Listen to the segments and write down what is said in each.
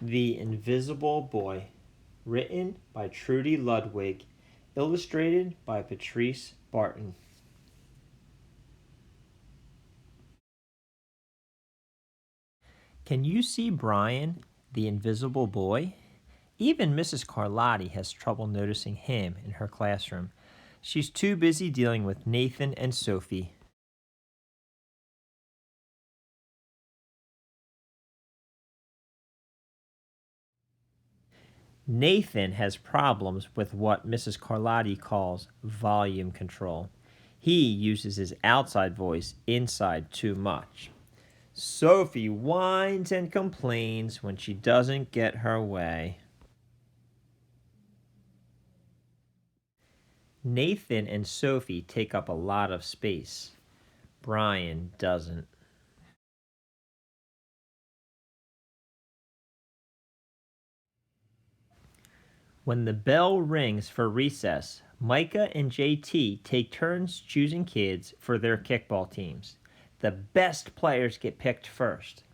The Invisible Boy, written by Trudy Ludwig, illustrated by Patrice Barton. Can you see Brian, the invisible boy? Even Mrs. Carlotti has trouble noticing him in her classroom. She's too busy dealing with Nathan and Sophie. Nathan has problems with what Mrs. Carlotti calls volume control. He uses his outside voice inside too much. Sophie whines and complains when she doesn't get her way. Nathan and Sophie take up a lot of space. Brian doesn't. When the bell rings for recess, Micah and JT take turns choosing kids for their kickball teams. The best players get picked first.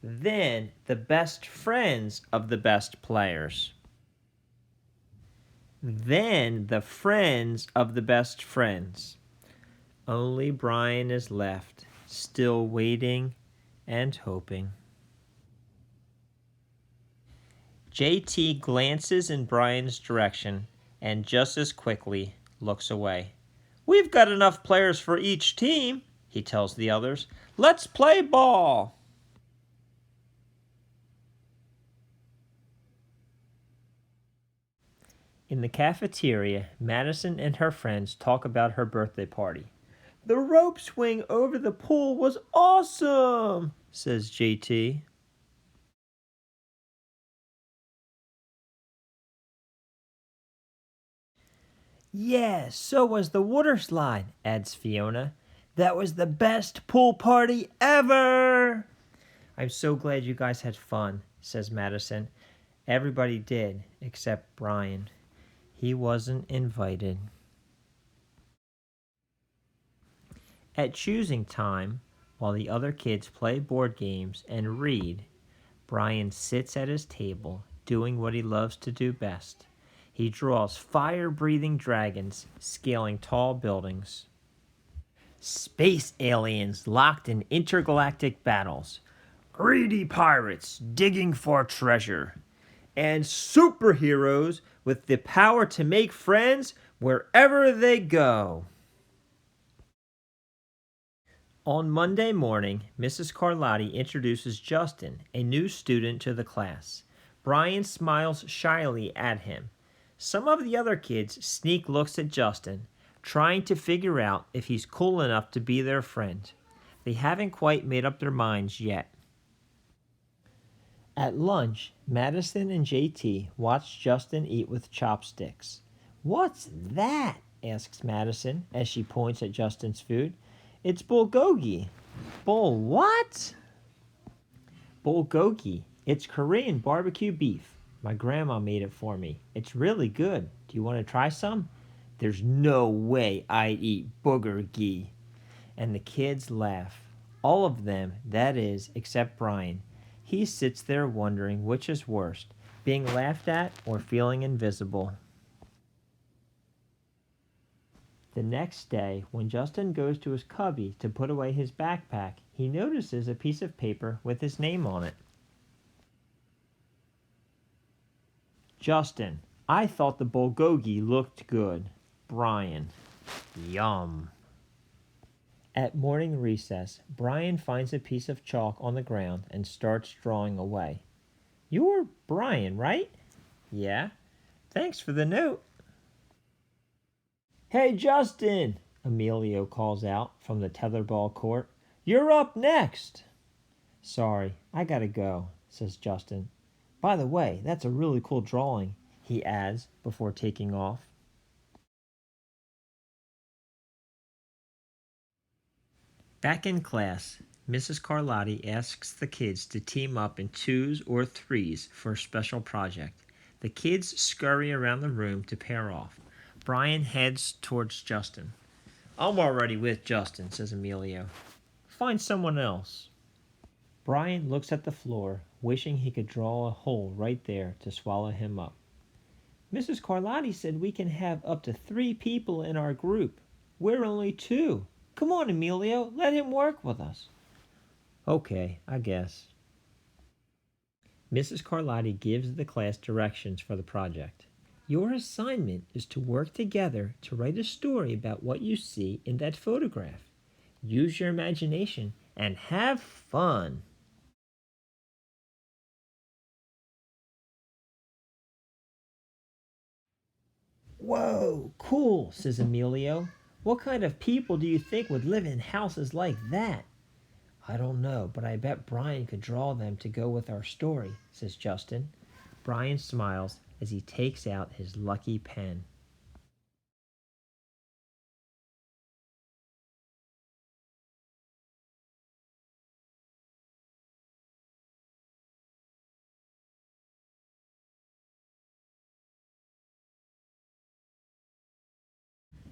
Then the best friends of the best players. Then the friends of the best friends. Only Brian is left, still waiting and hoping. JT glances in Brian's direction and just as quickly looks away. "We've got enough players for each team," he tells the others. "Let's play ball." In the cafeteria, Madison and her friends talk about her birthday party. "The rope swing over the pool was awesome," says JT. "Yeah, so was the water slide," adds Fiona. "That was the best pool party ever." "I'm so glad you guys had fun," says Madison. Everybody did, except Brian. He wasn't invited. At choosing time, while the other kids play board games and read, Brian sits at his table, doing what he loves to do best. He draws fire-breathing dragons scaling tall buildings. Space aliens locked in intergalactic battles. Greedy pirates digging for treasure. And superheroes with the power to make friends wherever they go. On Monday morning, Mrs. Carlotti introduces Justin, a new student, to the class. Brian smiles shyly at him. Some of the other kids sneak looks at Justin, trying to figure out if he's cool enough to be their friend. They haven't quite made up their minds yet. At lunch, Madison and JT watch Justin eat with chopsticks. "What's that?" asks Madison as she points at Justin's food. "It's bulgogi." "Bul what?" "Bulgogi. It's Korean barbecue beef. My grandma made it for me. It's really good. Do you want to try some?" "There's no way I'd eat boogergi." And the kids laugh. All of them, that is, except Brian. He sits there wondering which is worst, being laughed at or feeling invisible. The next day, when Justin goes to his cubby to put away his backpack, he notices a piece of paper with his name on it. "Justin, I thought the bulgogi looked good. Brian." Yum. At morning recess, Brian finds a piece of chalk on the ground and starts drawing away. "You're Brian, right?" "Yeah." "Thanks for the note." "Hey, Justin!" Emilio calls out from the tetherball court. "You're up next." "Sorry, I gotta go," says Justin. "By the way, that's a really cool drawing," he adds before taking off. Back in class, Mrs. Carlotti asks the kids to team up in twos or threes for a special project. The kids scurry around the room to pair off. Brian heads towards Justin. "I'm already with Justin," says Emilio. "Find someone else." Brian looks at the floor, wishing he could draw a hole right there to swallow him up. Mrs. Carlotti said we can have up to 3 people in our group. We're only 2. Come on, Emilio, let him work with us. Okay, I guess. Mrs. Carlotti gives the class directions for the project. Your assignment is to work together to write a story about what you see in that photograph. Use your imagination and have fun. Whoa, cool, says Emilio. What kind of people do you think would live in houses like that? I don't know, but I bet Brian could draw them to go with our story, says Justin. Brian smiles as he takes out his lucky pen.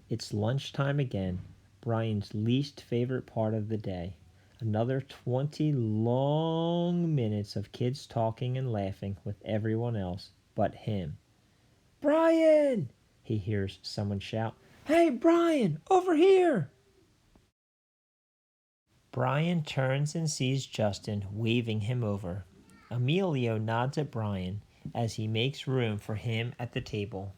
It's lunchtime again, Brian's least favorite part of the day. Another 20 long minutes of kids talking and laughing with everyone else but him. Brian! He hears someone shout. Hey, Brian, over here! Brian turns and sees Justin waving him over. Emilio nods at Brian as he makes room for him at the table.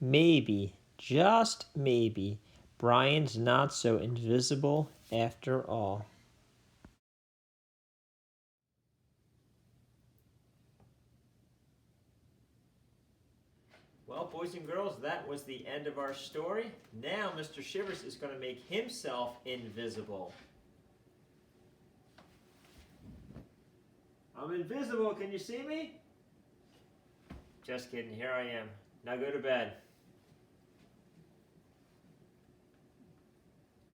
Maybe, just maybe, Brian's not so invisible after all. Well, boys and girls, that was the end of our story. Now Mr. Shivers is going to make himself invisible. I'm invisible, can you see me? Just kidding, here I am. Now go to bed.